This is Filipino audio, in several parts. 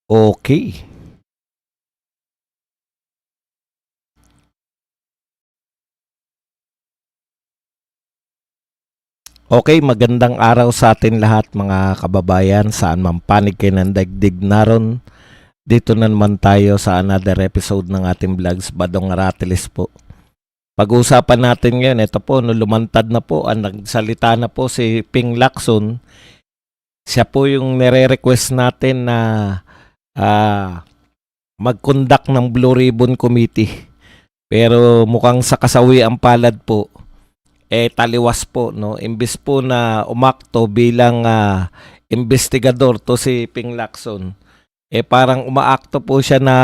Okay. Okay, magandang araw sa atin lahat mga kababayan, saan man panig kayo ng daigdig naron. Dito na naman tayo sa another episode ng ating vlogs, Badong Aratilis po. Pag-uusapan natin ngayon, ito po, no, lumantad na po, nagsalita na po si Ping Lacson. Siya po yung nire-request natin na mag-conduct ng Blue Ribbon Committee. Pero mukhang sa kasawi ang palad po, taliwas po, no? Imbis po na umakto bilang investigador to si Ping Lacson, parang umaakto po siya na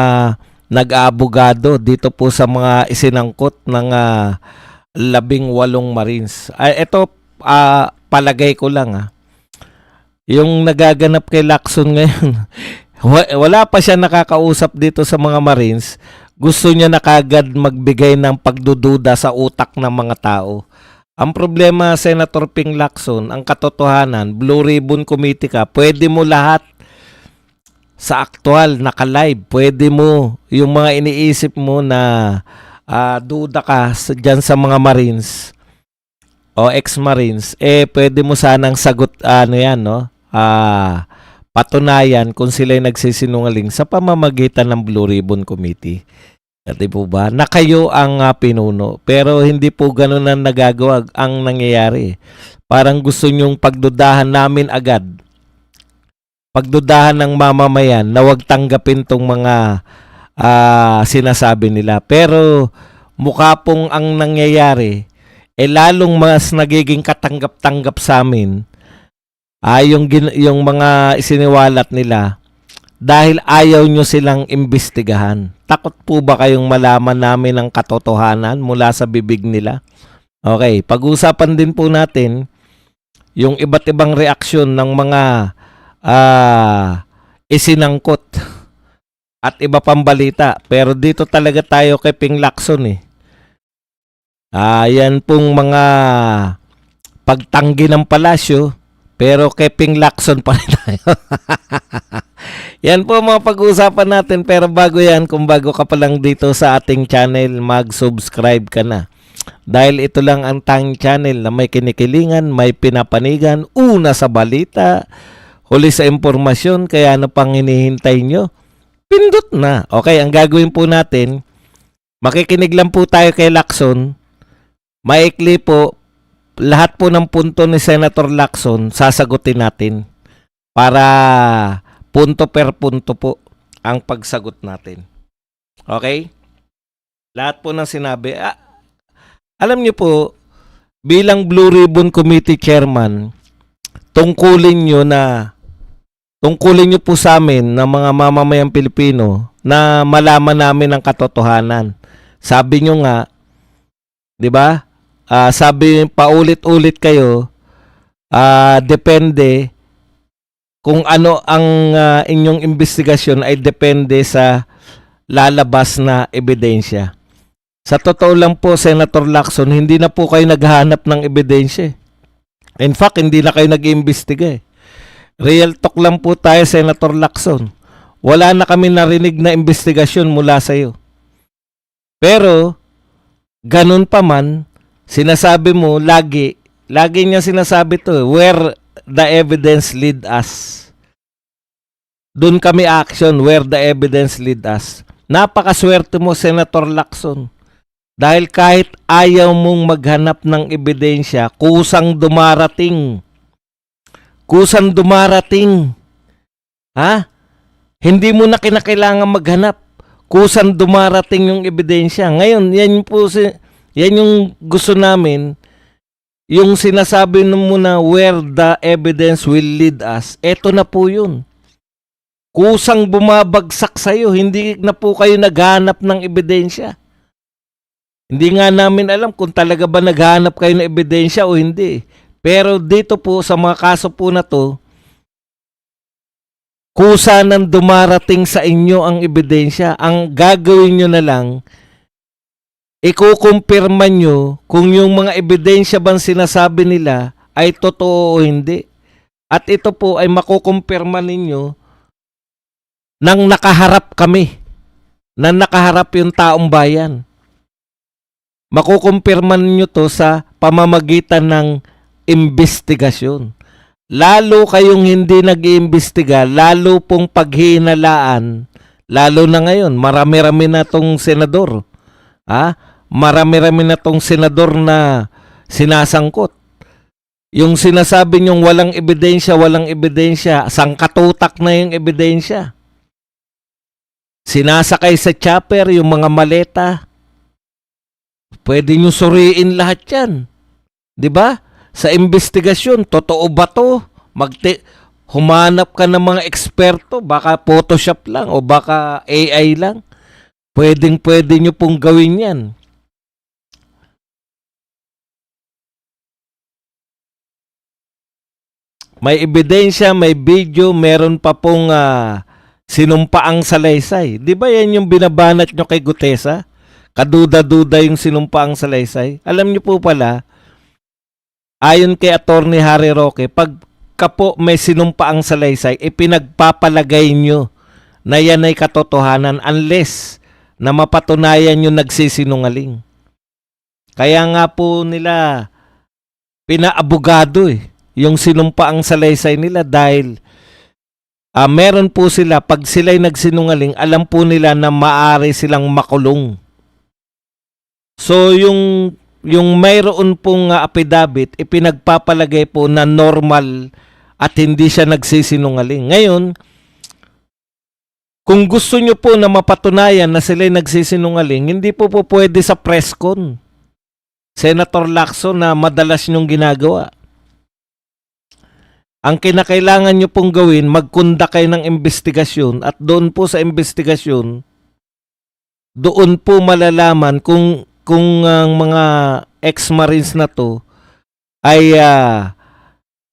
nag-aabogado dito po sa mga isinangkot ng 18 Marines. Ito, palagay ko lang yung nagaganap kay Lacson ngayon, wala pa siya nakakausap dito sa mga Marines. Gusto niya na kagad magbigay ng pagdududa sa utak ng mga tao. Ang problema, Senator Ping Lacson, ang katotohanan, Blue Ribbon Committee ka, pwede mo lahat sa aktual, naka-live. Pwede mo yung mga iniisip mo na duda ka dyan sa mga Marines o ex-Marines, pwede mo sanang sagot, patunayan kung sila'y nagsisinungaling sa pamamagitan ng Blue Ribbon Committee. Di po ba? Na kayo ang pinuno. Pero hindi po ganun ang nagagawa ang nangyayari. Parang gusto nyong pagdudahan namin agad. Pagdudahan ng mamamayan na wag tanggapin tong mga sinasabi nila. Pero mukha pong ang nangyayari, lalong mas nagiging katanggap-tanggap sa amin yung mga isiniwalat nila. Dahil ayaw nyo silang imbestigahan. Takot po ba kayong malaman namin ang katotohanan mula sa bibig nila? Okay, pag-usapan din po natin yung iba't ibang reaksyon ng mga isinangkot at iba pang balita. Pero dito talaga tayo kay Ping Lacson yan pong mga pagtanggi ng palasyo, pero kay Ping Lacson pa rin tayo. Yan po mga pag-uusapan natin. Pero bago yan, kung bago ka pa lang dito sa ating channel, mag-subscribe ka na. Dahil ito lang ang tanging channel na may kinikilingan, may pinapanigan, una sa balita, huli sa impormasyon. Kaya ano pang hinihintay nyo? Pindot na. Okay, ang gagawin po natin, makikinig lang po tayo kay Lacson. Maikli po, lahat po ng punto ni Senator Lacson, sasagutin natin. Para punto per punto po ang pagsagot natin. Okay? Lahat po ng sinabi. Alam niyo po, bilang Blue Ribbon Committee Chairman, tungkulin niyo po sa amin na mga mamamayang Pilipino na malaman namin ang katotohanan. Sabi niyo nga, di ba? Sabi paulit-ulit kayo, depende kung ano ang inyong investigasyon ay depende sa lalabas na ebidensya. Sa totoo lang po, Senator Lacson, hindi na po kayo naghahanap ng ebidensya. In fact, hindi na kayo nag-iimbestiga. Real talk lang po tayo, Senator Lacson. Wala na kami narinig na investigasyon mula sa iyo. Pero, ganun pa man, sinasabi mo, lagi niya sinasabi to, where the evidence lead us. Doon kami action where the evidence lead us. Napakaswerte mo, Senator Lacson. Dahil kahit ayaw mong maghanap ng ebidensya, kusang dumarating. Kusang dumarating. Hindi mo na kinakailangan maghanap. Kusang dumarating yung ebidensya. Ngayon, yan yung gusto namin. Yung sinasabi mo na where the evidence will lead us, eto na po yun. Kusang bumabagsak sa'yo, hindi na po kayo naghanap ng ebidensya. Hindi nga namin alam kung talaga ba naghanap kayo ng ebidensya o hindi. Pero dito po sa mga kaso po na to, kusa nang dumarating sa inyo ang ebidensya. Ang gagawin nyo na lang, ikukumpirma nyo kung yung mga ebidensya bang sinasabi nila ay totoo o hindi. At ito po ay makukumpirma ninyo nang nakaharap kami, nang nakaharap yung taong bayan. Makukumpirman nyo to sa pamamagitan ng investigasyon. Lalo kayong hindi nag-iimbestiga, lalo pong paghihinalaan, lalo na ngayon, marami-rami na tong senador. Marami-rami na tong senador na sinasangkot. Yung sinasabi nyong walang ebidensya, sangkatutak na yung ebidensya. Sinasakay sa chopper yung mga maleta. Pwede nyo suriin lahat yan. 'Di ba? Sa investigasyon, totoo ba to? Humanap ka ng mga eksperto, baka Photoshop lang o baka AI lang. Pwede nyo pong gawin yan. May ebidensya, may video, meron pa pong sinumpaang salaysay. Di ba yan yung binabanat nyo kay Gutesa? Kaduda-duda yung sinumpaang salaysay. Alam nyo po pala, ayon kay Attorney Harry Roque, pagka po may sinumpaang salaysay, ipinagpapalagay nyo na yan ay katotohanan unless na mapatunayan nyo nagsisinungaling. Kaya nga po nila pinaabogado yung sinumpaang salaysay nila dahil meron po sila, pag sila'y nagsinungaling, alam po nila na maaari silang makulong. So yung mayroon pong affidavit, ipinagpapalagay po na normal at hindi siya nagsisinungaling. Ngayon, kung gusto nyo po na mapatunayan na sila'y nagsisinungaling, hindi po pwede sa press con. Senator Lacson, na madalas nyong ginagawa. Ang kinakailangan nyo pong gawin, magkunda kayo ng investigasyon at doon po sa investigasyon, doon po malalaman kung ang mga ex-marines na to ay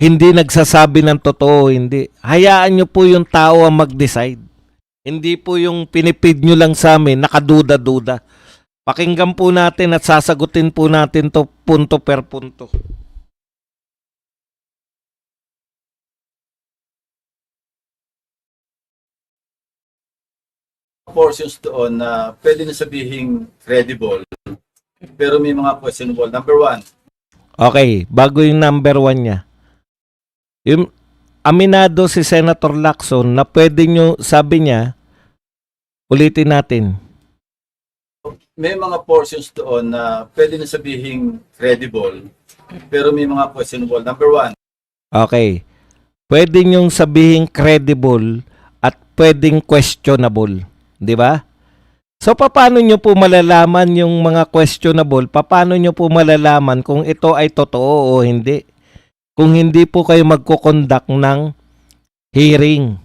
hindi nagsasabi ng totoo, hindi. Hayaan nyo po yung tao ang mag-decide. Hindi po yung pinipid nyo lang sa amin, nakaduda-duda. Pakinggan po natin at sasagutin po natin to punto per punto. Portions doon na pwede na sabihing credible, pero may mga questionable. Number one. Okay, bago yung number one niya. Yung aminado si Senator Lacson na pwede nyo, sabi niya, ulitin natin. May mga portions doon na pwede na sabihing credible, pero may mga questionable. Number one. Okay. Pwede nyong sabihin credible at pwedeng questionable. Di ba? So, paano nyo po malalaman yung mga questionable? Paano nyo po malalaman kung ito ay totoo o hindi? Kung hindi po kayo magkukondak ng hearing.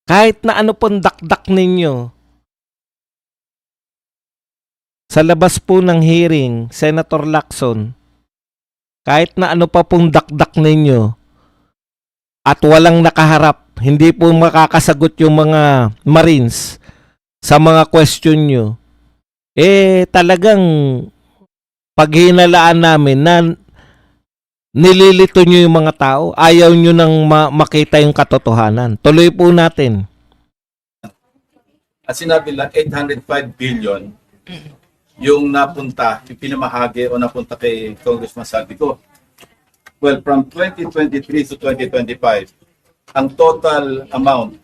Kahit na ano pong dakdak ninyo, sa labas po ng hearing, Senator Lacson, kahit na ano pa pong dakdak ninyo, at walang nakaharap, hindi po makakasagot yung mga Marines sa mga question nyo, talagang paghinalaan namin na nililito nyo yung mga tao, ayaw nyo nang makita yung katotohanan. Tuloy po natin. At sinabi lang 805 billion yung napunta, yung pinamahagi o napunta kay Congressman Saldico. Well, from 2023 to 2025, ang total amount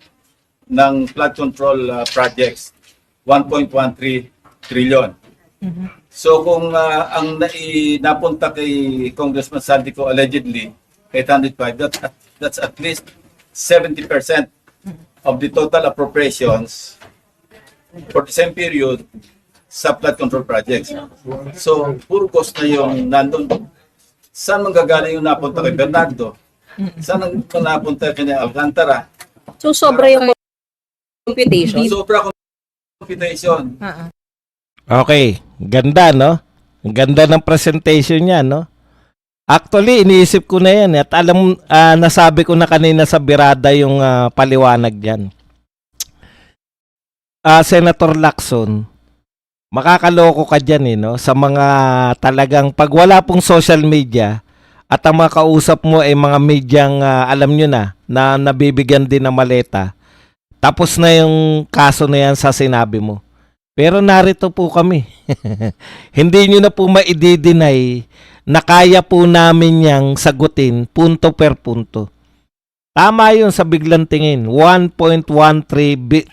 ng flood control projects, 1.13 trillion. Mm-hmm. So kung ang napunta kay Congressman Saldico allegedly 805, that's at least 70% of the total appropriations for the same period sa flood control projects. So puro cost na yung nandun. Saan manggagaling yung napunta kay Bernardo? Saan ang napunta kay Alcantara? So, sobra yung computation? Sobra computation. Okay, ganda, no? Ang ganda ng presentation niya, no? Actually, iniisip ko na yan at alam, nasabi ko na kanina sa birada yung paliwanag dyan. Senator Lacson, makakaloko ka dyan, no? Sa mga talagang, pag wala pong social media, at ang makausap mo ay mga medyang alam nyo na nabibigyan din ng maleta. Tapos na yung kaso na yan sa sinabi mo. Pero narito po kami. Hindi nyo na po maidi-deny na kaya po namin yang sagutin punto per punto. Tama yun sa biglang tingin. 1.13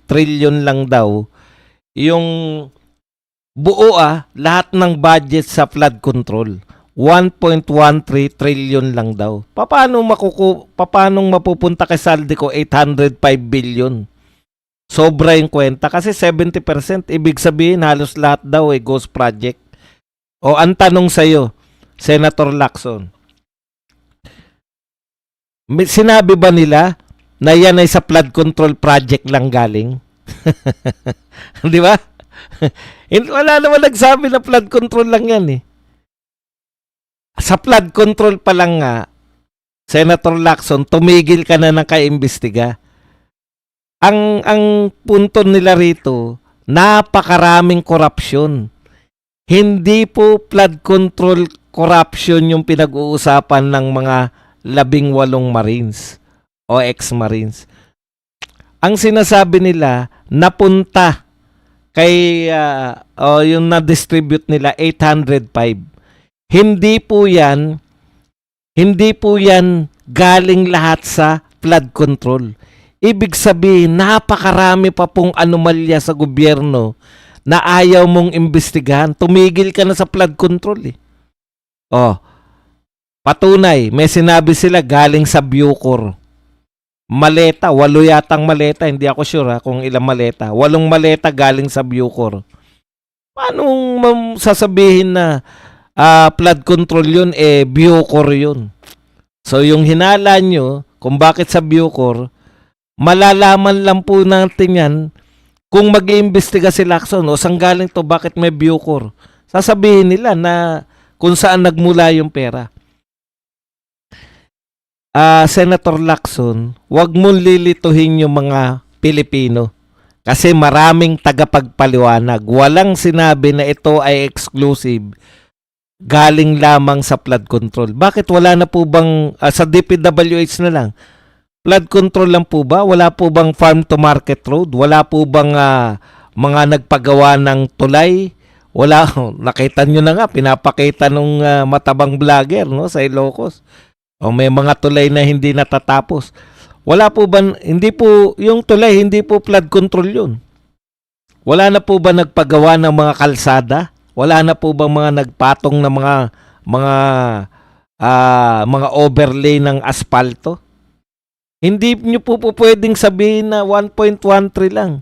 trillion lang daw yung buo lahat ng budget sa flood control. 1.13 trillion lang daw. Paano mapupunta kay Saldico 805 billion? Sobra yung kwenta kasi 70%, ibig sabihin halos lahat daw ghost project. O ang tanong sa'yo, Senator Lacson, sinabi ba nila na yan ay sa flood control project lang galing? Di ba? Wala naman nagsabi na flood control lang yan eh. Sa flood control pa lang nga, Senator Lacson, tumigil ka na ng kaimbestiga. Ang punto nila rito, napakaraming korupsyon. Hindi po flood control corruption yung pinag-uusapan ng mga 18 Marines o ex-Marines. Ang sinasabi nila, napunta kay yung na-distribute nila 805. Hindi po yan galing lahat sa flood control. Ibig sabihin, napakarami pa pong anomalya sa gobyerno na ayaw mong imbestigahan. Tumigil ka na sa flood control eh. Patunay, may sinabi sila galing sa Bucor. Maleta, 8 yatang maleta, hindi ako sure kung ilang maleta. 8 maleta galing sa Bucor. Paano sasabihin na flood control yun, Bucor yun? So yung hinala nyo, kung bakit sa Bucor, malalaman lang po natin yan kung mag-iimbestiga si Lacson o saan galing to, bakit may Bucor. Sasabihin nila na kung saan nagmula yung pera. Senator Lacson, wag mong lilituhin yung mga Pilipino kasi maraming tagapagpaliwanag. Walang sinabi na ito ay exclusive galing lamang sa flood control. Bakit wala na po bang sa DPWH na lang? Flood control lang po ba? Wala po bang farm to market road? Wala po bang mga nagpagawa ng tulay? Wala. Nakita nyo na nga, pinapakita nung matabang vlogger no, sa Ilocos. O may mga tulay na hindi natatapos. Wala po ba, hindi po, yung tulay, hindi po flood control yun. Wala na po ba nagpagawa ng mga kalsada? Wala na po ba mga nagpatong na mga overlay ng asfalto? Hindi nyo po pwedeng sabihin na 1.13 lang.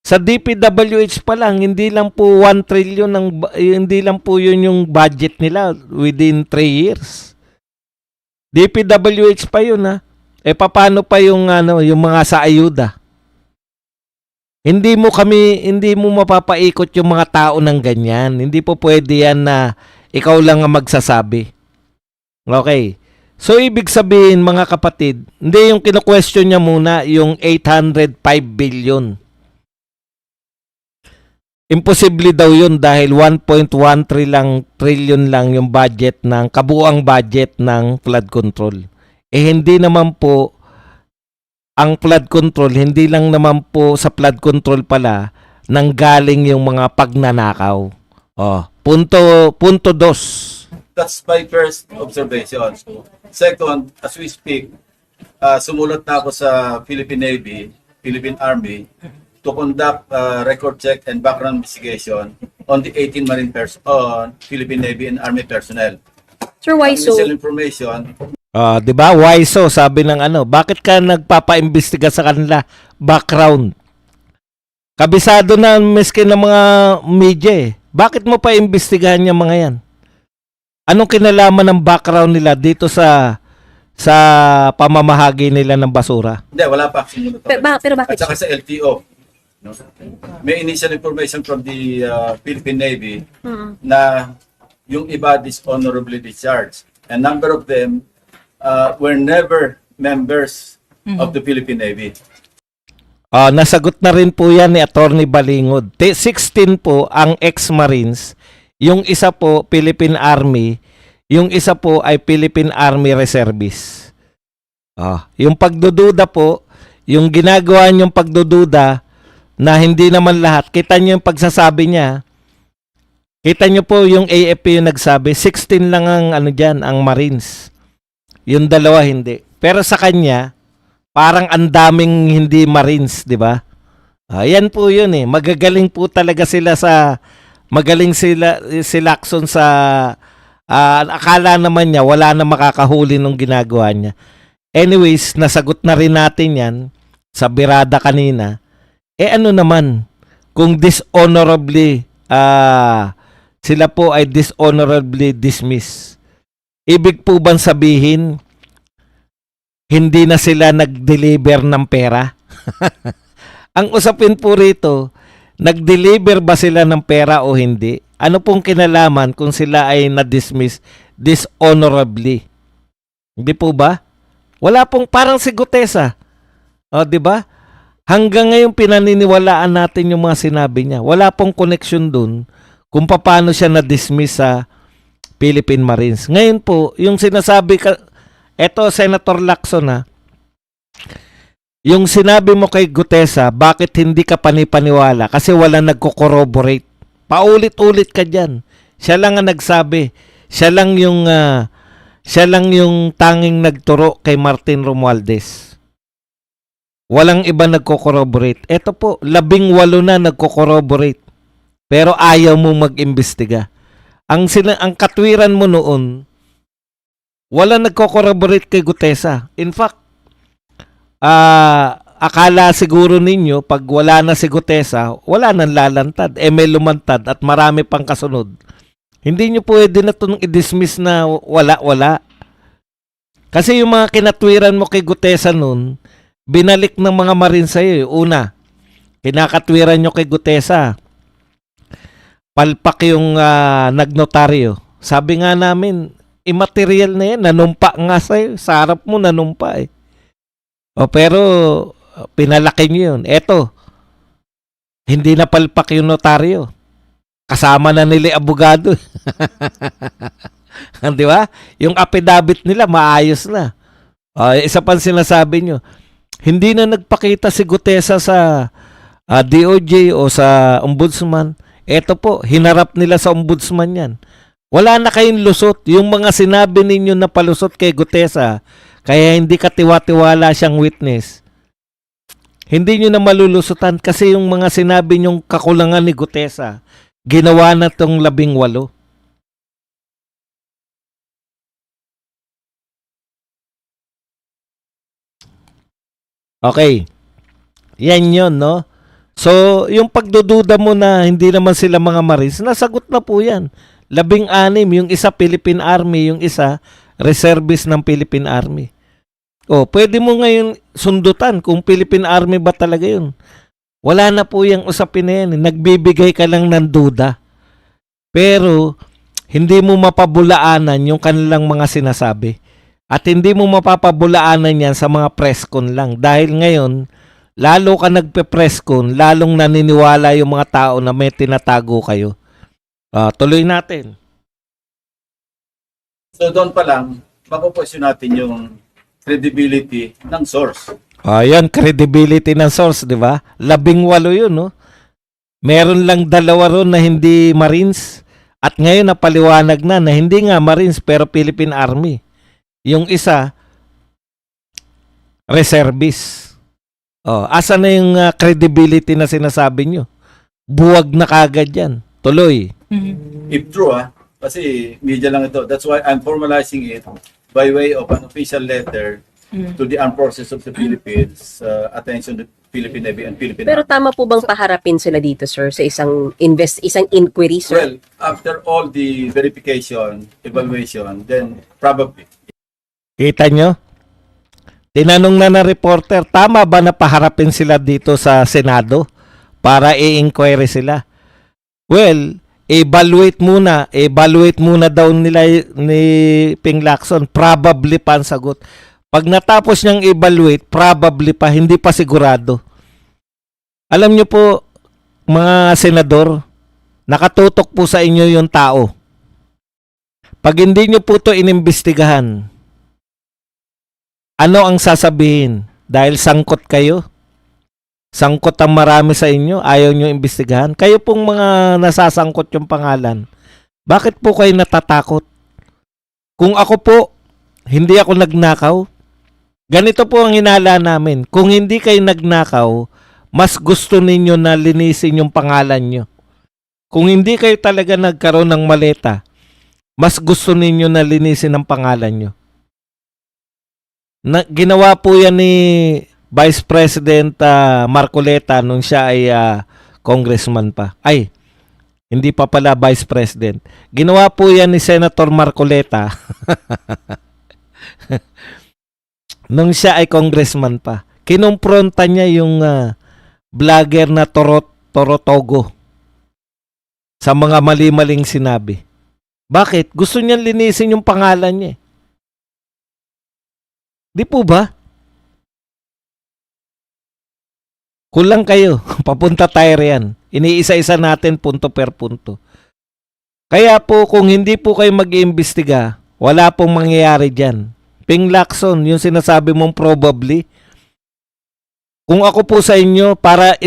Sa DPWH pa lang, hindi lang po 1 trillion, hindi lang po yun yung budget nila within 3 years. DPWH pa yun paano pa yung yung mga sa ayuda? Hindi mo mapapaikot yung mga tao ng ganyan. Hindi po pwede yan na ikaw lang ang magsasabi. Okay. So ibig sabihin mga kapatid, hindi yung kino-question niya muna yung 805 billion. Imposible daw yun dahil 1.13 trillion lang yung budget ng kabuuang budget ng flood control. Hindi naman po ang flood control, hindi lang naman po sa flood control pala nanggaling yung mga pagnanakaw. Punto 2. That's my first observation. Second, as we speak, sumulat na ako sa Philippine Navy, Philippine Army, to conduct record check and background investigation on the 18 Marine Philippine Navy and Army personnel. Sir, why so? Initial information. 'Di ba? Why so? Sabi ng bakit ka nagpapaimbestiga sa kanila? Background. Kabisado na miskin ng mga media Bakit mo pa imbestigahan yung mga yan? Anong kinalaman ng background nila dito sa pamamahagi nila ng basura? Hindi, wala pa action. Pero bakit? At saka sa LTO. No? May initial information from the Philippine Navy na yung iba dishonorably discharged. A number of them were never members of the Philippine Navy. Nasagot na rin po yan ni Attorney Balingod. 16 po ang ex-Marines. Yung isa po, Philippine Army. Yung isa po ay Philippine Army Reservists. Yung pagdududa po, yung ginagawa niyong pagdududa na hindi naman lahat. Kita niyo yung pagsasabi niya. Kita niyo po yung AFP yung nagsabi, 16 lang ang ano diyan, ang Marines. Yung dalawa hindi. Pero sa kanya, parang ang daming hindi Marines, di ba? Yan po yun eh. Magagaling po talaga sila sa magaling si Lacson sa akala naman niya wala na makakahuli nung ginagawa niya. Anyways, nasagot na rin natin yan sa birada kanina. Ano naman kung dishonorably sila po ay dishonorably dismissed. Ibig po bang sabihin hindi na sila nag-deliver ng pera? Ang usapin po rito, nag-deliver ba sila ng pera o hindi? Ano pong kinalaman kung sila ay na-dismiss dishonorably? Hindi po ba? Wala pong parang si Gutesa. O, di ba? Hanggang ngayon pinaniniwalaan natin yung mga sinabi niya. Wala pong connection dun kung paano siya na-dismiss sa Philippine Marines. Ngayon po, yung sinasabi eto Senator Lacson yung sinabi mo kay Gutesa, bakit hindi ka panipaniwala? Kasi wala nagko-corroborate. Paulit-ulit ka dyan. Siya lang ang nagsabi. Siya lang yung tanging nagturo kay Martin Romualdez. Walang iba nagko-corroborate. Eto po, 18 na nagko-corroborate. Pero ayaw mo mag-imbestiga. Ang katwiran mo noon, wala nagko-corroborate kay Gutesa. In fact, akala siguro ninyo pag wala na si Gutesa, wala nang lalantad. May lumantad at marami pang kasunod. Hindi nyo pwede na itong i-dismiss na wala. Kasi yung mga kinatwiran mo kay Gutesa noon, binalik ng mga Marines sa'yo. Una, kinakatwiran nyo kay Gutesa, palpak yung nagnotaryo. Sabi nga namin, immaterial na yan, nanumpa nga sa'yo. Sa harap mo, nanumpa eh. Pero, pinalaki nyo yun. Eto, hindi na palpak yung notaryo. Kasama na nila abogado. Di ba? Yung affidavit nila, maayos na. Isa pang sinasabi nyo, hindi na nagpakita si Gutesa sa DOJ o sa ombudsman. Eto po, hinarap nila sa ombudsman yan. Wala na kayong lusot. Yung mga sinabi ninyo na palusot kay Gutesa, kaya hindi katiwa-tiwala siyang witness. Hindi nyo na malulusutan kasi yung mga sinabi nyong kakulangan ni Gutesa, ginawa na tong 18. Okay. Yan yun, no? So, yung pagdududa mo na hindi naman sila mga Marines, nasagot na po yan. 16, yung isa Philippine Army, yung isa reservist ng Philippine Army. Pwede mo ngayon sundutan kung Philippine Army ba talaga yun. Wala na po yung usapin na yan. Nagbibigay ka lang ng duda. Pero, hindi mo mapabulaanan yung kanilang mga sinasabi. At hindi mo mapapabulaanan yan sa mga press con lang. Dahil ngayon, lalo ka nagpe-press con, lalong naniniwala yung mga tao na may tinatago kayo. Tuloy natin. So doon pa lang, mapuposyon natin yung credibility ng source. Yan, credibility ng source, di ba? 18 yun, no? Meron lang 2 ron na hindi Marines. At ngayon napaliwanag na hindi nga Marines pero Philippine Army. Yung isa, reservist. Asa na yung credibility na sinasabi nyo? Buwag na kagad yan. Tuloy. If true, kasi media lang ito. That's why I'm formalizing it by way of an official letter to the Armed Forces of the Philippines, attention to Philippine Navy and Philippine Pero Army. tama po bang paharapin sila dito, sir, sa isang inquiry, sir? Well, after all the verification, evaluation, then probably. Kita nyo? Tinanong na reporter, tama ba na paharapin sila dito sa Senado para i-inquire sila? Well, evaluate muna daw nila ni Ping Lacson, probably pa ang sagot. Pag natapos niyang evaluate, probably pa, hindi pa sigurado. Alam niyo po, mga senador, nakatutok po sa inyo yung tao. Pag hindi niyo po ito inimbestigahan, ano ang sasabihin? Dahil sangkot kayo. Sangkot ang marami sa inyo. Ayaw nyo imbestigahan. Kayo pong mga nasasangkot yung pangalan. Bakit po kayo natatakot? Kung ako po, hindi ako nagnakaw. Ganito po ang hinala namin. Kung hindi kayo nagnakaw, mas gusto ninyo na linisin yung pangalan nyo. Kung hindi kayo talaga nagkaroon ng maleta, mas gusto ninyo na linisin ang pangalan nyo. Ginawa po yan ni Vice President Marcoleta nung siya ay congressman pa. Ay, hindi pa pala Vice President. Ginawa po yan ni Senator Marcoleta nung siya ay congressman pa. Kinumpronta niya yung vlogger na Torotogo sa mga mali-maling sinabi. Bakit? Gusto niyang linisin yung pangalan niya. Di po ba? Kulang kayo. Papunta tayo riyan. Iniisa-isa natin punto per punto. Kaya po kung hindi po kayo mag-iimbestiga, wala pong mangyayari dyan. Ping Lacson, yung sinasabi mong probably, kung ako po sa inyo, para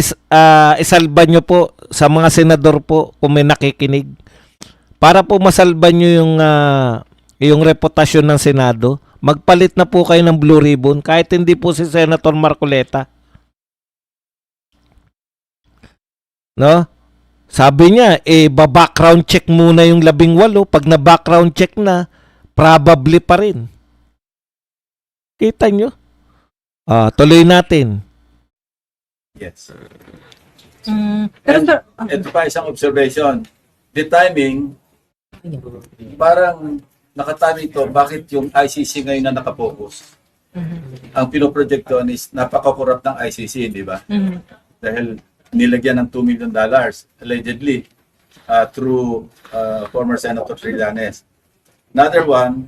isalba nyo po sa mga senador po kung may nakikinig, para po masalba nyo yung reputasyon ng Senado, magpalit na po kayo ng blue ribbon kahit hindi po si Senator Marcoleta. No? Sabi niya, ba-background check muna yung 18. Pag na-background check na, probably pa rin. Kita nyo? Tuloy natin. Yes. Pero And sir, ito pa isang observation. The timing, parang nakatiming to, bakit yung ICC ngayon na nakapokus? Ang pinoproject doon is napaka-corrupt ng ICC, di ba? Dahil nilagyan ng $2 million allegedly through former Senator Trillanes. Another one,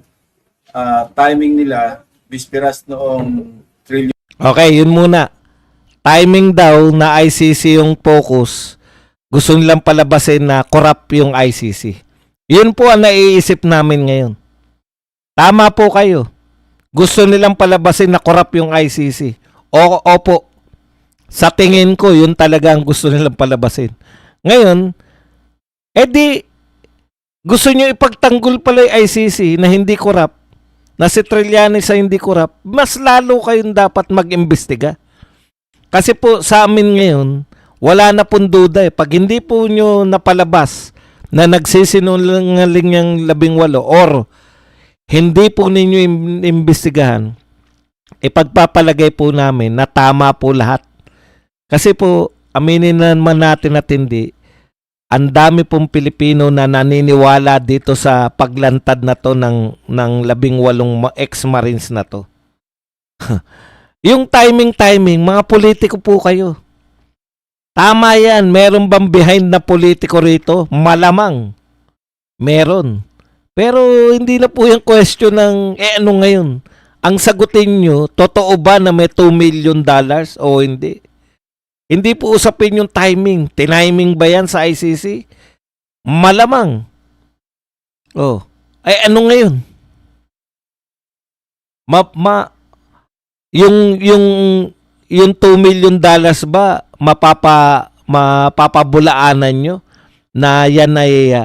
timing nila, bisperas noong trillion. Okay, yun muna. Timing daw na ICC yung focus. Gusto nilang palabasin na corrupt yung ICC. Yun po ang naiisip namin ngayon. Tama po kayo. Gusto nilang palabasin na corrupt yung ICC. Opo. Sa tingin ko, yun talaga ang gusto nilang palabasin. Ngayon, edi, gusto nyo ipagtanggol pala yung ICC na hindi corrupt, na si Trillanes ay hindi corrupt, mas lalo kayong dapat mag-imbestiga. Kasi po sa amin ngayon, wala na pong duda eh. Pag hindi po nyo napalabas na nagsisinungaling yung 18 or hindi po ninyo imbestigahan, ipagpapalagay po namin na tama po lahat. Kasi po, aminin naman natin at hindi, ang dami pong Pilipino na naniniwala dito sa paglantad na to ng 18 ex-marines na to. Yung timing, mga politiko po kayo. Tama yan, meron bang behind na politiko rito? Malamang. Meron. Pero hindi na po yung question ng, ano ngayon? Ang sagutin nyo, totoo ba na may $2 million o hindi? Hindi po usapin yung timing. Tiniming ba yan sa ICC? Malamang. Oh. Ay ano ngayon? Yung $2 million ba mapapabulaanan nyo na yan ay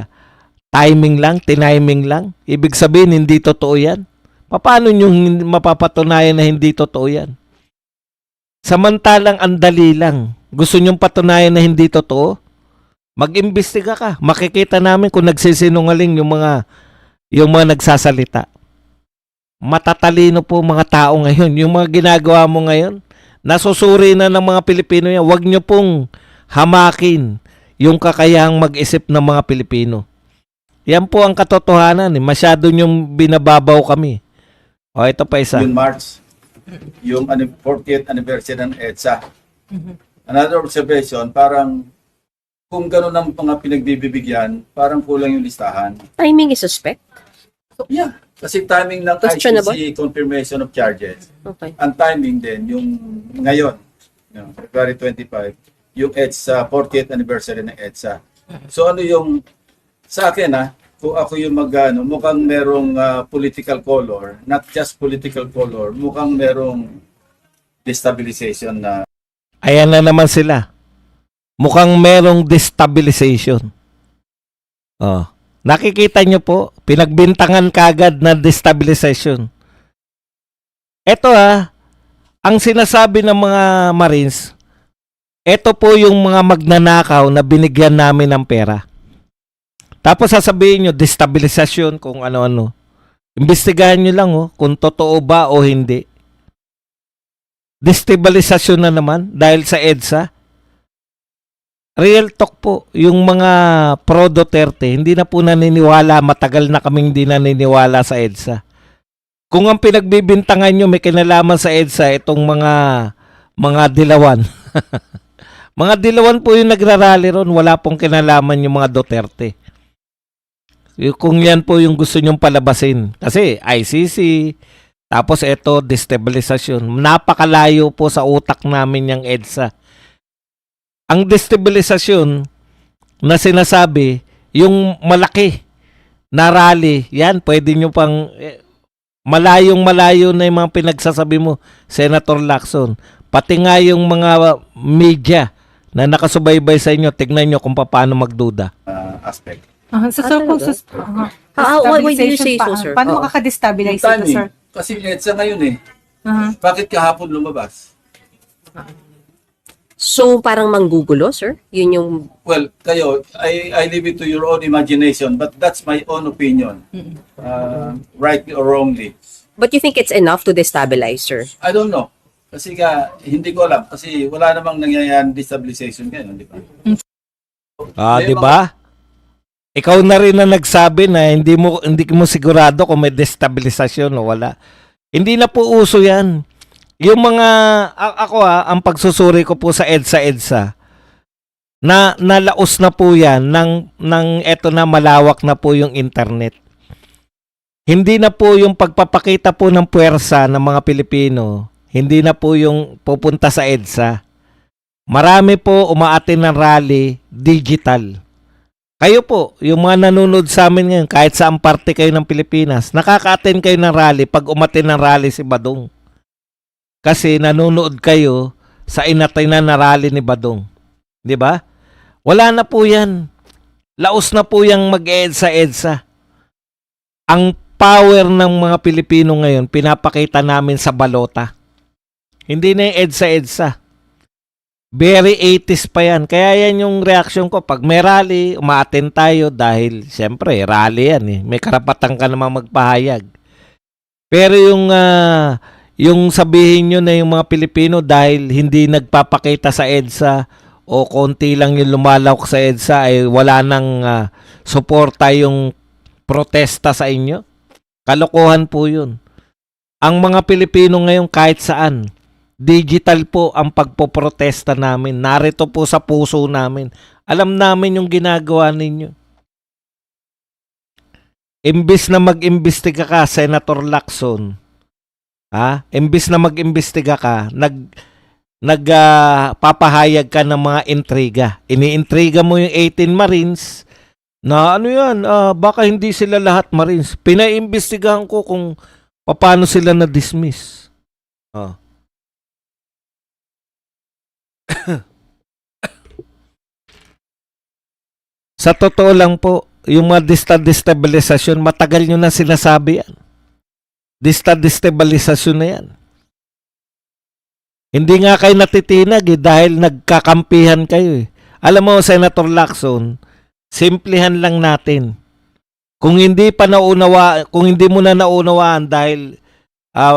timing lang, tiniming lang? Ibig sabihin hindi totoo yan? Paano nyo mapapatunayan na hindi totoo yan? Samantalang ang dali lang. Gusto nyong patunayan na hindi totoo? Mag-imbestiga ka. Makikita namin kung nagsisinungaling yung mga nagsasalita. Matatalino po mga tao ngayon. Yung mga ginagawa mo ngayon, nasusuri na ng mga Pilipino yan. Huwag nyo pong hamakin yung kakayahang mag-isip ng mga Pilipino. Yan po ang katotohanan. Masyado nyong binababaw kami. O, ito pa isa. Yung March, yung 40th anniversary ng EDSA. Another observation, parang kung gano'n ang mga pinagbibigyan, parang kulang yung listahan. Timing is suspect? Yeah. Kasi timing ng Questionable? ICC confirmation of charges. Okay. Ang timing din, yung ngayon, February 25, yung EDSA, 40th anniversary ng EDSA. So ano yung, sa akin kung ako yung mukhang merong political color, not just political color, mukhang merong destabilization na Ayan na naman sila. Mukhang merong destabilization. Oh. Nakikita nyo po, pinagbintangan kagad na destabilization. Ito ang sinasabi ng mga Marines, ito po yung mga magnanakaw na binigyan namin ng pera. Tapos sasabihin nyo, destabilization kung ano-ano. Imbestigahan nyo lang kung totoo ba o hindi. Destabilization na naman dahil sa EDSA. Real talk po, yung mga pro Duterte, hindi na po naniniwala, matagal na kaming hindi naniniwala sa EDSA. Kung ang pinagbibintangan nyo may kinalaman sa EDSA, itong mga dilawan. Mga dilawan po yung nagrarally ron, wala pong kinalaman yung mga Duterte. Kung yan po yung gusto nyong palabasin. Kasi ICC, tapos ito, destabilization. Napakalayo po sa utak namin yung EDSA. Ang destabilization na sinasabi, yung malaki na rally, yan, pwede nyo pang, malayong-malayo na yung mga pinagsasabi mo, Senator Lacson. Pati nga yung mga media na nakasubaybay sa inyo, tignan nyo kung paano magduda. aspect. Sir, kung why do you say so, sir? Paano Oo. makaka-destabilize Yung ito, timing, sir? kasi EDSA ngayon Uh-huh. bakit kahapon lumabas? So, parang manggugulo, sir? Yun yung... Well, kayo, I leave it to your own imagination, but that's my own opinion. Rightly or wrongly. But you think it's enough to destabilize, sir? I don't know. Kasi hindi ko alam. Kasi wala namang nangyayaring destabilization ngayon, di ba? Di ba? Ikaw na rin na nagsabi na hindi mo sigurado kung may destabilization o wala. Hindi na po uso 'yan. Yung mga ako ang pagsusuri ko po sa EDSA na nalaos na po 'yan ng eto na malawak na po yung internet. Hindi na po yung pagpapakita po ng puwersa ng mga Pilipino, hindi na po yung pupunta sa EDSA. Marami po umaattend ng rally digital. Kayo po, yung mga nanonood sa amin ngayon, kahit saan parte kayo ng Pilipinas, nakaka-attend kayo ng rally pag umattend ng rally si Badong. Kasi nanonood kayo sa inattend na rally ni Badong. Di ba? Wala na po yan. Laos na po yung mag-EDSA. Ang power ng mga Pilipino ngayon, pinapakita namin sa balota. Hindi na yung EDSA. Very 80s pa yan. Kaya yan yung reaction ko. Pag may rally, umaattend tayo dahil, siyempre, rally yan eh. May karapatan ka namang magpahayag. Pero yung sabihin nyo na yung mga Pilipino dahil hindi nagpapakita sa EDSA o konti lang yung lumalawak sa EDSA ay wala nang suporta yung protesta sa inyo. Kalokohan po yun. Ang mga Pilipino ngayon kahit saan, digital po ang pagpoprotesta namin. Narito po sa puso namin. Alam namin yung ginagawa ninyo. Imbis na mag-imbestiga ka, Senator Lacson, imbis na mag-imbestiga ka, papahayag ka ng mga intriga. Iniintriga mo yung 18 Marines na ano yan, baka hindi sila lahat Marines. Pinaimbestigahan ko kung paano sila na-dismiss. Sa totoo lang po, yung mga destabilization, matagal nyo na sinasabi yan. Destabilization na yan. Hindi nga kayo natitinag dahil nagkakampihan kayo eh. Alam mo, Senator Lacson, simplihan lang natin. Kung hindi mo na naunawaan dahil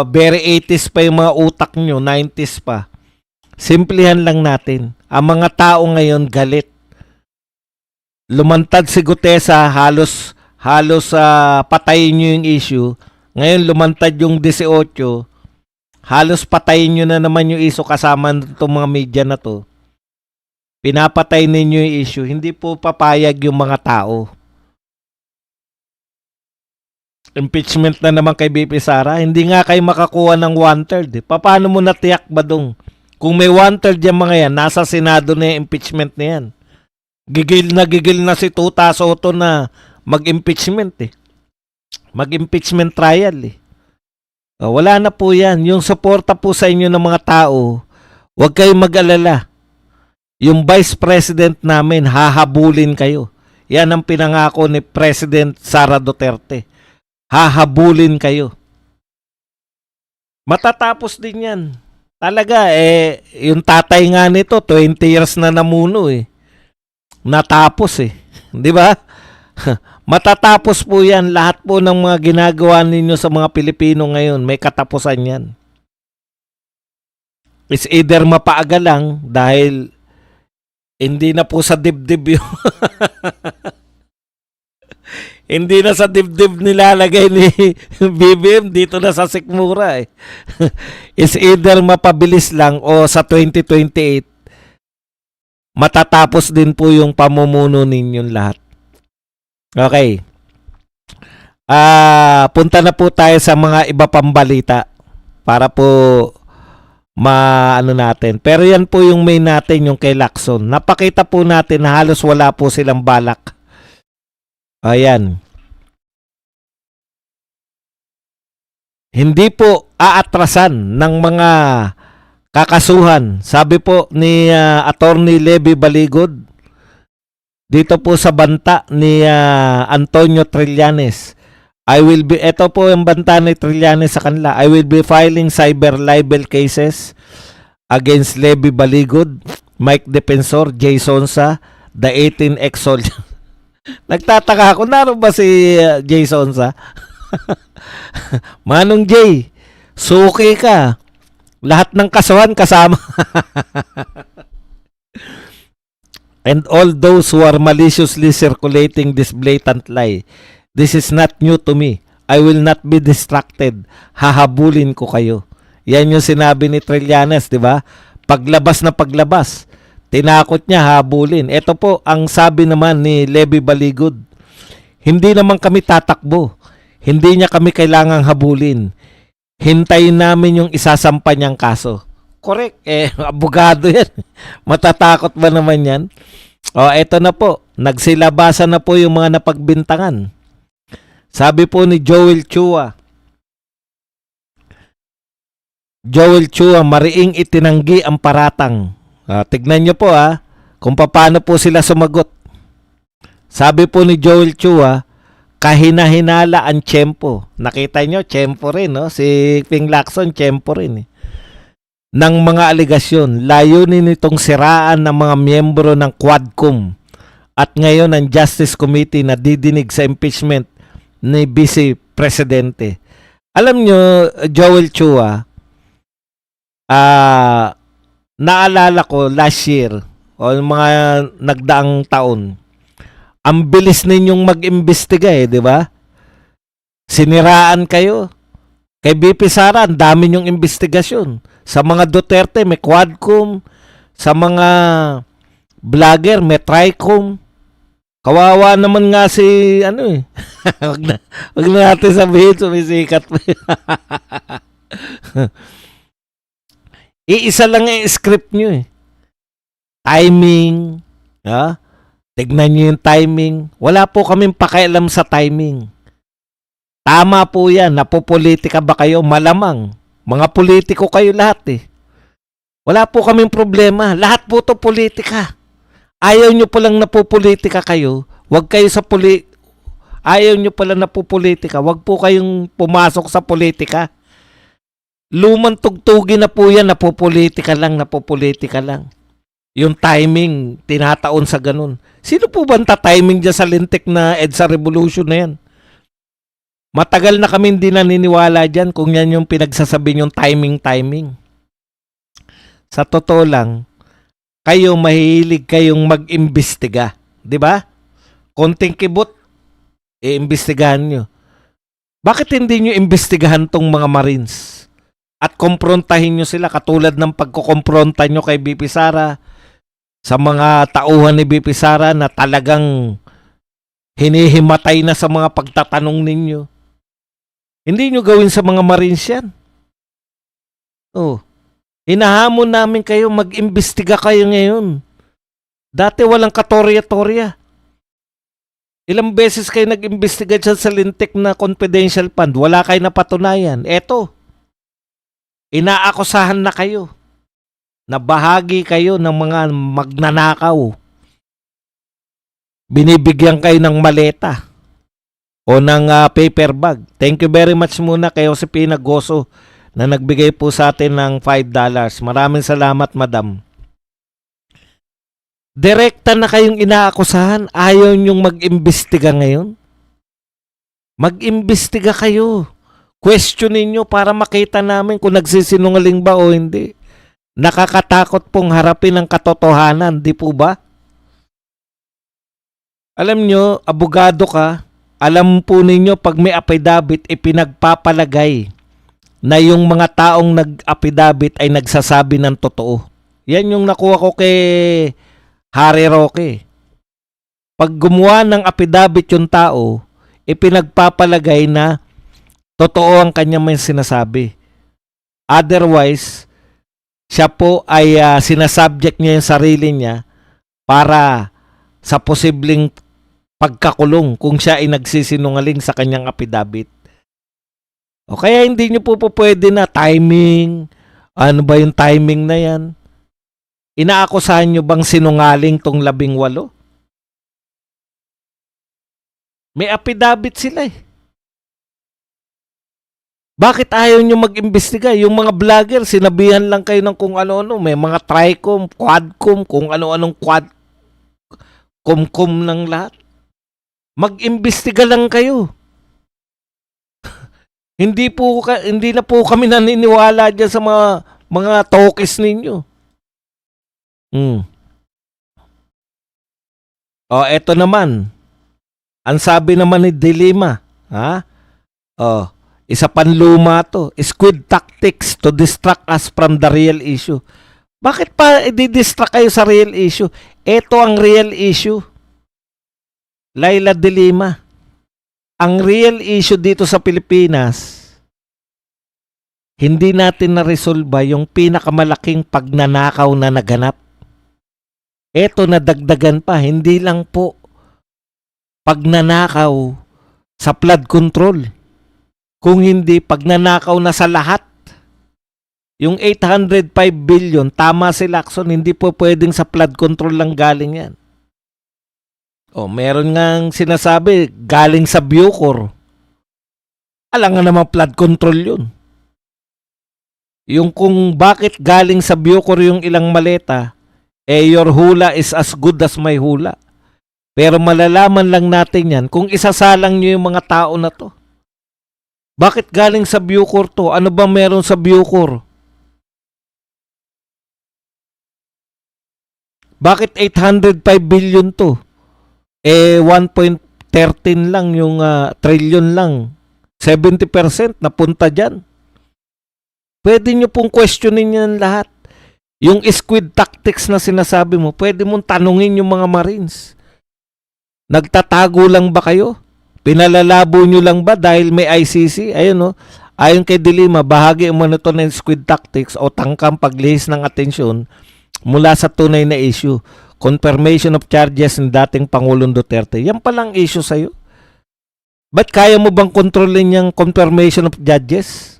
very 80s pa yung mga utak nyo, 90s pa, simplihan lang natin. Ang mga tao ngayon galit. Lumantad si Gutesa, halos patayin nyo yung issue. Ngayon lumantad yung 18, halos patayin nyo na naman yung issue kasama itong mga media na to. Pinapatay ninyo yung issue. Hindi po papayag yung mga tao. Impeachment na naman kay BP Sara. Hindi nga kayo makakuha ng 1/3. Paano mo natiyak, Badong? Kung may 1/3 yung mga yan, nasa Senado na yung impeachment na yan. Gigil na si Tuta Soto na mag-impeachment eh. Mag-impeachment trial eh. Wala na po yan. Yung suporta po sa inyo ng mga tao, huwag kayong mag-alala. Yung Vice President namin, hahabulin kayo. Yan ang pinangako ni President Sara Duterte. Hahabulin kayo. Matatapos din yan. Talaga, yung tatay nga nito, 20 years na namuno eh. Natapos eh. Di ba? Matatapos po yan. Lahat po ng mga ginagawa ninyo sa mga Pilipino ngayon, may katapusan yan. It's either mapaaga lang dahil hindi na po sa dibdib yung hindi na sa dibdib nilalagay ni BBM, dito na sa sikmura eh. It's either mapabilis lang o sa 2028 matatapos din po yung pamumuno ninyong lahat. Okay. Punta na po tayo sa mga iba pang balita para po maano natin. Pero yan po yung main natin, yung kay Lacson. Napakita po natin na halos wala po silang balak. Ayan. Hindi po aatrasan ng mga kakasuhan. Sabi po ni Attorney Levy Baligod dito po sa banta ni Antonio Trillanes. Ito po yung banta ni Trillanes sa kanila. I will be filing cyber libel cases against Levy Baligod, Mike Defensor, Jay Sonsa, the 18 ex-soldier. Nagtataka ako, naroon ba si Jay Sonsa? Manong Jay, suki ka. Lahat ng kasuhan kasama. And all those who are maliciously circulating this blatant lie, this is not new to me. I will not be distracted. Hahabulin ko kayo. Yan yung sinabi ni Trillanes, di ba? Paglabas na paglabas. Tinakot niya, habulin. Ito po ang sabi naman ni Levy Baligod. Hindi naman kami tatakbo. Hindi niya kami kailangang habulin. Hintayin namin yung isasampa niyang kaso. Correct. Abogado yan. Matatakot ba naman yan? Eto na po. Nagsilabasan na po yung mga napagbintangan. Sabi po ni Joel Chua. Joel Chua, mariing itinanggi ang paratang. Tignan nyo po kung paano po sila sumagot. Sabi po ni Joel Chua, kahina-hinala ang tiyempo. Nakita nyo, tiyempo rin. No? Si Ping Lacson, tiyempo rin. Ng mga aligasyon, layunin nitong siraan ng mga miyembro ng Quadcom at ngayon ang Justice Committee na didinig sa impeachment ni Vice Presidente. Alam nyo, Joel Chua, naalala ko last year o mga nagdaang taon, ang bilis ninyong mag-imbestiga di ba? Siniraan kayo. Kay BP Sara, ang dami nyong investigasyon. Sa mga Duterte, may Quadcom. Sa mga vlogger, may Tricom. Kawawa naman nga si, wag na natin sabihin, sumisikat pa. Iisa lang yung script nyo Timing. Tignan nyo yung timing. Wala po kaming pakialam sa timing. Tama po yan. Napopolitika ba kayo? Malamang. Mga politiko kayo lahat Wala po kaming problema. Lahat po to politika. Ayaw nyo palang napopolitika kayo. Huwag kayo sa Ayaw nyo palang napopolitika. Huwag po kayong pumasok sa politika. Lumang tugtugin na po yan. Napopolitika lang. Yung timing, tinataon sa ganun. Sino po ba timing dyan sa lintik na EDSA Revolution na yan? Matagal na kami hindi naniniwala dyan kung yan yung pinagsasabi yung timing. Sa totoo lang, kayo mahilig kayong mag-imbestiga. Di ba? Konting kibot, iimbestigahan nyo. Bakit hindi nyo imbestigahan tong mga Marines? At komprontahin nyo sila katulad ng pagkukompronta nyo kay BP Sara sa mga tauhan ni BP Sara na talagang hinihimatay na sa mga pagtatanong ninyo. Hindi nyo gawin sa mga Marines yan. Hinahamon namin kayo, mag-imbestiga kayo ngayon. Dati walang katorya-torya. Ilang beses kayo nag-imbestiga dyan sa lintik na confidential fund, wala kayo napatunayan. Eto, Inaakusahan na kayo na bahagi kayo ng mga magnanakaw. Binibigyan kayo ng maleta o ng paper bag. Thank you very much muna kay Josepina Goso na nagbigay po sa atin ng $5. Maraming salamat, madam. Direkta na kayong inaakusahan. Ayaw nyong mag-imbestiga ngayon. Mag-imbestiga kayo. Questionin nyo para makita namin kung nagsisinungaling ba o hindi. Nakakatakot pong harapin ang katotohanan, di po ba? Alam nyo, abogado ka, alam po ninyo pag may affidavit, ipinagpapalagay na yung mga taong nag-affidavit ay nagsasabi ng totoo. Yan yung nakuha ko kay Harry Roque. Pag gumawa ng affidavit yung tao, ipinagpapalagay na totoo ang kanya may sinasabi. Otherwise, siya po ay sinasubject niya yung sarili niya para sa posibleng pagkakulong kung siya ay nagsisinungaling sa kanyang affidavit. O kaya hindi niyo po pwede na timing. Ano ba yung timing na yan? Inaakusahan niyo bang sinungaling tong 18? May affidavit sila eh. Bakit ayaw nyo mag-imbestiga? Yung mga vlogger, sinabihan lang kayo ng kung ano-ano. May mga tricom, quadcom, kung ano-anong com ng lahat. Mag-imbestiga lang kayo. Hindi na po kami naniniwala dyan sa mga tokis ninyo. O, eto naman. Ang sabi naman ni Dilima, ha? Isa panluma to. Squid tactics to distract us from the real issue. Bakit pa i-distract kayo sa real issue? Ito ang real issue. Laila de Lima. Ang real issue dito sa Pilipinas, hindi natin na-resolve yung pinakamalaking pagnanakaw na naganap. Ito nadagdagan pa, hindi lang po pagnanakaw sa flood control. Kung hindi, pagnanakaw na sa lahat. Yung 805 billion, tama si Lacson, hindi po pwedeng sa flood control lang galing yan. Meron ngang sinasabi, galing sa Bucor. Alam nga naman flood control yun. Yung kung bakit galing sa Bucor yung ilang maleta, your hula is as good as my hula. Pero malalaman lang natin yan kung isasalang nyo yung mga tao na to. Bakit galing sa Bucor to? Ano ba meron sa Bucor? Bakit 805 billion to? 1.13 lang yung trillion lang. 70% napunta dyan. Pwede nyo pong questionin yan lahat. Yung squid tactics na sinasabi mo, pwede mong tanungin yung mga Marines. Nagtatago lang ba kayo? Pinalalabo nyo lang ba dahil may ICC? Ayun ayon kay Dilima, bahagi umano to ng squid tactics o tangkang paglihis ng atensyon mula sa tunay na issue. Confirmation of charges ng dating Pangulong Duterte. Yan palang issue sa'yo. Ba't kaya mo bang kontrolin yung confirmation of judges?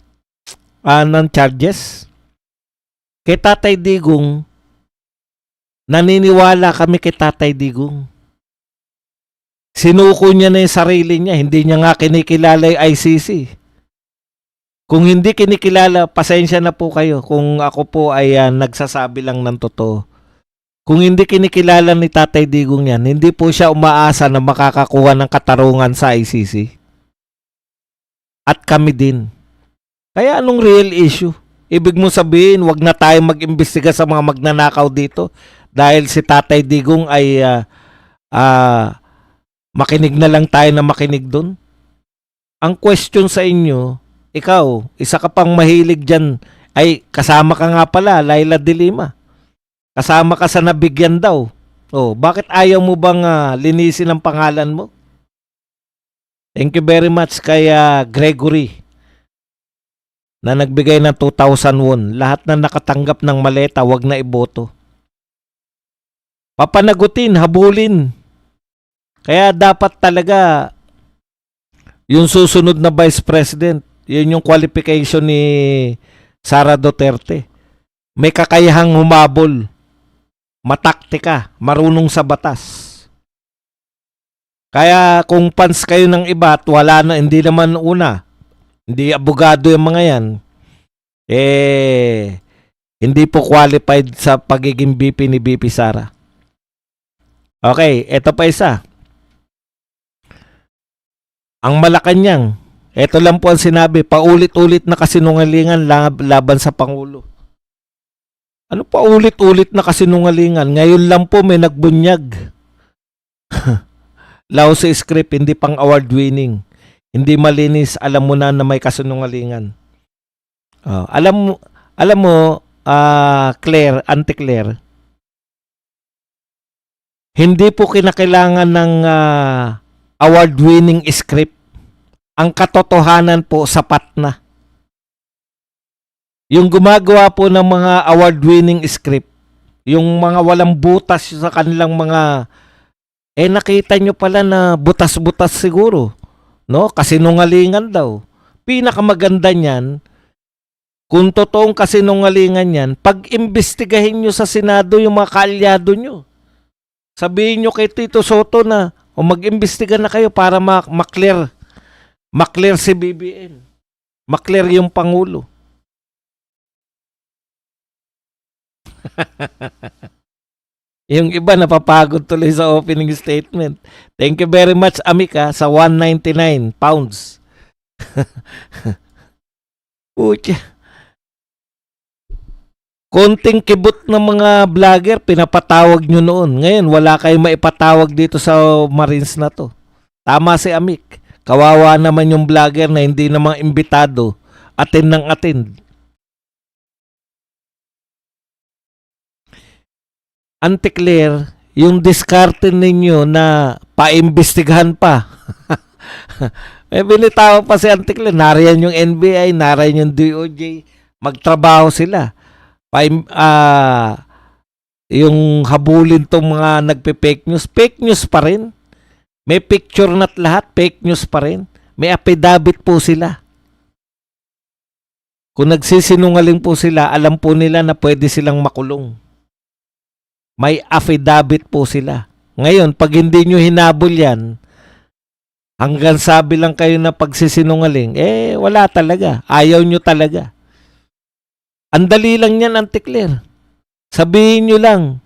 Ng charges? Kay Tatay Digong, naniniwala kami kay Tatay Digong. Sinuko niya na yung sarili niya. Hindi niya nga kinikilala yung ICC. Kung hindi kinikilala, pasensya na po kayo kung ako po ay nagsasabi lang ng totoo. Kung hindi kinikilala ni Tatay Digong yan, hindi po siya umaasa na makakakuha ng katarungan sa ICC. At kami din. Kaya anong real issue? Ibig mo sabihin, wag na tayong mag-imbestiga sa mga magnanakaw dito dahil si Tatay Digong ay makinig na lang tayo na makinig doon. Ang question sa inyo, ikaw, isa ka pang mahilig dyan, ay kasama ka nga pala, Laila de Lima. Kasama ka sa nabigyan daw. Bakit ayaw mo bang linisin ang pangalan mo? Thank you very much kay Gregory na nagbigay ng 2,000 won. Lahat na nakatanggap ng maleta, wag na iboto. Papanagutin, habulin. Kaya dapat talaga yung susunod na Vice President, yun yung qualification ni Sara Duterte. May kakayahang humabol. Mataktika, marunong sa batas. Kaya kung fans kayo ng iba at wala na, hindi naman una, hindi abogado yung mga yan, hindi po qualified sa pagiging VP ni VP Sara. Okay, eto pa isa. Ang Malacanang, eto lang po ang sinabi, paulit-ulit na kasinungalingan laban sa Pangulo. Ano paulit-ulit na kasinungalingan? Ngayon lang po may nagbunyag. Lao sa script, hindi pang award winning. Hindi malinis, alam mo na may kasinungalingan. Alam mo, Claire, Auntie Claire, hindi po kinakailangan ng award winning script. Ang katotohanan po, sapat na. Yung gumagawa po ng mga award winning script, yung mga walang butas sa kanilang mga nakita nyo pala na butas-butas siguro. No? Kasinungalingan daw. Pinakamaganda niyan, kung totoong kasinungalingan yan, pag-imbestigahin nyo sa Senado yung mga kaalyado nyo. Sabihin nyo kay Tito Soto na mag-imbestiga na kayo para maklear si BBM. Maklear yung Pangulo. Yung iba napapagod tuloy sa opening statement. Thank you very much, Amika, sa 199 pounds. Pucha. Konting kibot ng mga vlogger, pinapatawag nyo noon. Ngayon, wala kayong maipatawag dito sa Marines na to. Tama si Amik. Kawawa naman yung vlogger na hindi namang imbitado. Attend ng attend. Auntie Claire, yung diskarte ninyo na paimbestigahan pa. May binitawa pa si Auntie Claire. Nariyan yung NBI, nariyan yung DOJ. Magtrabaho sila. Yung habulin tong mga nagpe-fake news pa rin. May picture na't lahat, fake news pa rin. May affidavit po sila. Kung nagsisinungaling po sila, alam po nila na pwede silang makulong. May affidavit po sila. Ngayon, pag hindi nyo hinabol yan, hanggang sabi lang kayo na pagsisinungaling, wala talaga. Ayaw nyo talaga. Ang dali lang yan, Auntie Claire. Sabihin nyo lang.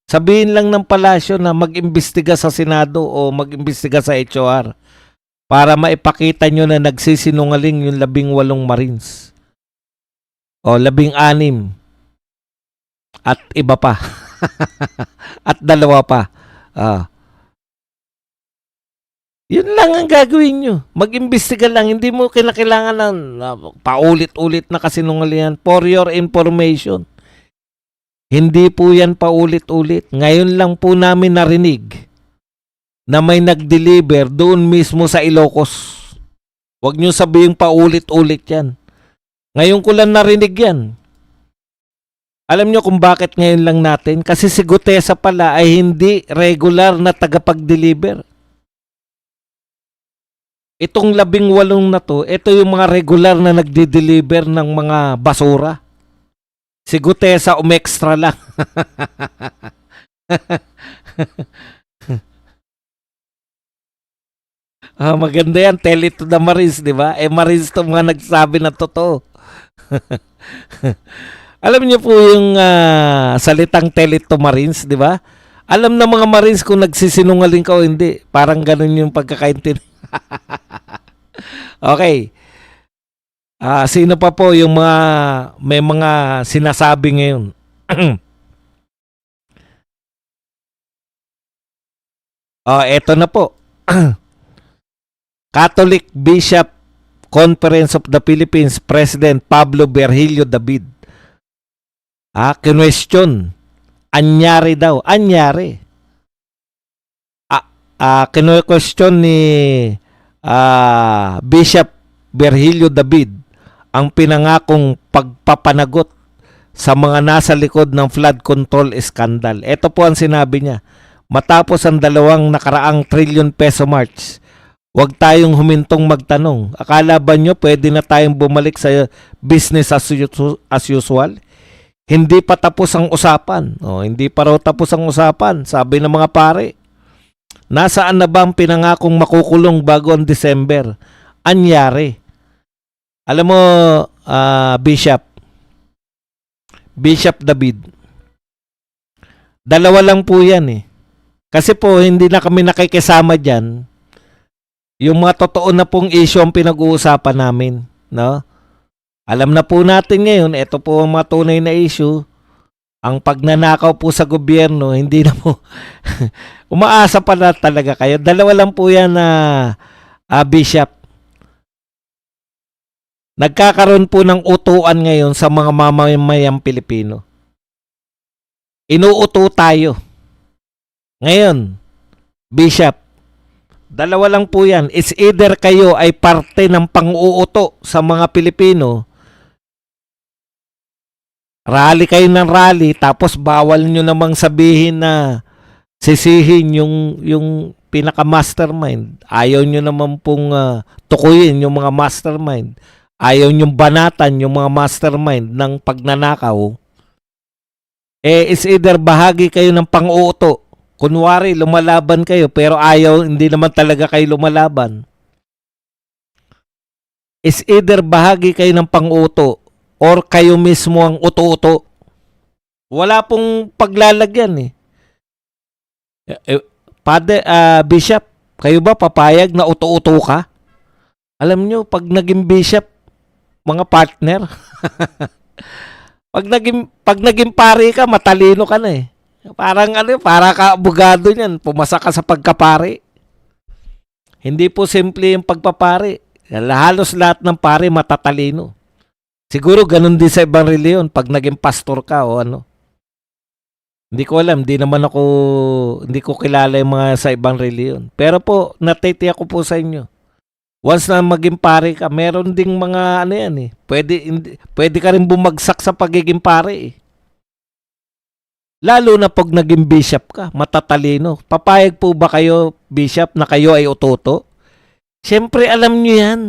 Sabihin lang ng palasyo na mag-imbestiga sa Senado o mag-imbestiga sa HOR para maipakita nyo na nagsisinungaling yung 18 Marines. O 16. At iba pa. At 2 pa. Yun lang ang gagawin nyo. Mag-imbestiga lang. Hindi mo kinakailangan ng paulit-ulit na kasinungalingan. For your information. Hindi po yan paulit-ulit. Ngayon lang po namin narinig na may nag-deliver doon mismo sa Ilocos. Huwag nyo sabihin paulit-ulit yan. Ngayon ko lang narinig yan. Alam nyo kung bakit ngayon lang natin? Kasi si Gutesa pala ay hindi regular na tagapag-deliver. Itong 18 na to, ito yung mga regular na nagdi-deliver ng mga basura. Si Gutesa umextra lang. Maganda yan. Tell it to the Marines, di ba? Marines to mga nagsabi na totoo. Alam niyo po yung salitang tell it to Marines, di ba? Alam na mga Marines kung nagsisinungaling ka o hindi. Parang ganun yung pagkakaintindi. Okay. Sino pa po yung may mga sinasabi ngayon? Eto na po. Catholic Bishop Conference of the Philippines President Pablo Virgilio David. Kinwestiyon. Anyari daw. Anyari. Kinwestiyon ni Bishop Virgilio David ang pinangakong pagpapanagot sa mga nasa likod ng flood control scandal. Ito po ang sinabi niya. Matapos ang 2 nakaraang trillion peso march, Huwag tayong humintong magtanong. Akala ba nyo pwede na tayong bumalik sa business as usual? Hindi pa tapos ang usapan. Hindi pa raw tapos ang usapan, sabi ng mga pare. Nasaan na ba ang pinangakong makukulong bago ang December? Anyari. Alam mo, Bishop David, dalawa lang po yan eh. Kasi po, hindi na kami nakikisama dyan. Yung mga totoo na pong issue ang pinag-uusapan namin. No? Alam na po natin ngayon, ito po ang mga tunay na issue. Ang pagnanakaw po sa gobyerno, hindi na po. Umaasa pa na talaga kayo. Dalawa lang po yan na Bishop. Nagkakaroon po ng utuan ngayon sa mga mamamayang Pilipino. Inuuto tayo. Ngayon, Bishop, dalawa lang po yan. It's either kayo ay parte ng pang-uuto sa mga Pilipino. Rally kayo ng rally, tapos bawal nyo namang sabihin na sisihin yung pinaka-mastermind. Ayaw nyo naman pong tukuyin yung mga mastermind. Ayaw nyo banatan yung mga mastermind ng pagnanakaw. It's either bahagi kayo ng pang-uuto. Kunwari, lumalaban kayo, pero hindi naman talaga kayo lumalaban. Is either bahagi kayo ng pang-uto or kayo mismo ang uto-uto. Wala pong paglalagyan eh. Bishop, kayo ba papayag na uto-uto ka? Alam nyo, pag naging bishop, mga partner, pag naging pari ka, matalino ka na eh. Para ka abogado niyan, pumasa ka sa pagkapari. Hindi po simple yung pagpapari. Halos lahat ng pari matatalino. Siguro ganun din sa ibang reliyon pag naging pastor ka o ano. Hindi ko alam, hindi ko kilala yung mga sa ibang reliyon. Pero po, natitiyak ko po sa inyo. Once na maging pari ka, meron ding mga yan eh. Pwede ka rin bumagsak sa pagiging pari eh. Lalo na pag naging bishop ka, matatalino. Papayag po ba kayo, bishop, na kayo ay utoto? Siyempre, alam nyo yan.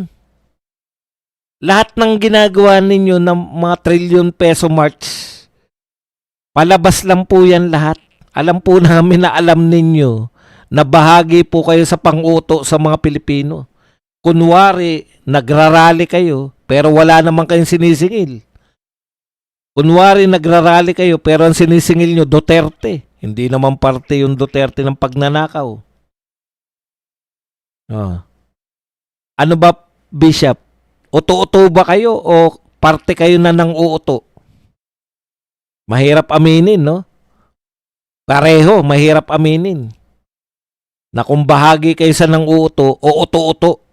Lahat ng ginagawa ninyo ng mga trillion peso march, palabas lang po yan lahat. Alam po namin na alam ninyo na bahagi po kayo sa pang-uto sa mga Pilipino. Kunwari, nagrarally kayo, pero wala naman kayong sinisingil. Kunwari, nagrarally kayo, pero ang sinisingil nyo, Duterte. Hindi naman parte yung Duterte ng pagnanakaw. Ano ba, Bishop? Uto-uto ba kayo o parte kayo na ng uuto? Mahirap aminin, no? Pareho, mahirap aminin. Na kung bahagi kayo sa ng uuto o uto-uto.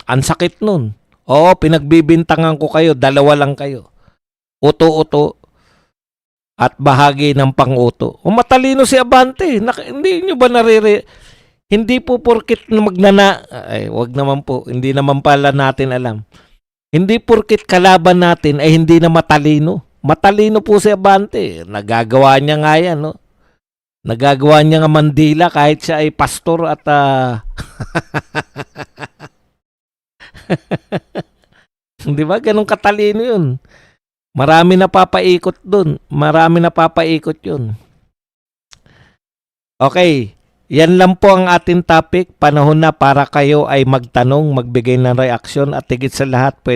Ang sakit nun. Oo, pinagbibintangan ko kayo, dalawa lang kayo. Uto-uto at bahagi ng pang-uto. O matalino si Abante. Hindi nyo ba hindi po porkit na wag naman po. Hindi naman pala natin alam. Hindi porkit kalaban natin ay hindi na matalino. Matalino po si Abante. Nagagawa niya nga yan, no? Nagagawa niya nga Mandila kahit siya ay pastor at di ba? Ganun katalino yun. Marami na papaikot dun. Marami na papaikot yun. Okay. Yan lang po ang ating topic. Panahon na para kayo ay magtanong, magbigay ng reaksyon at higit sa lahat,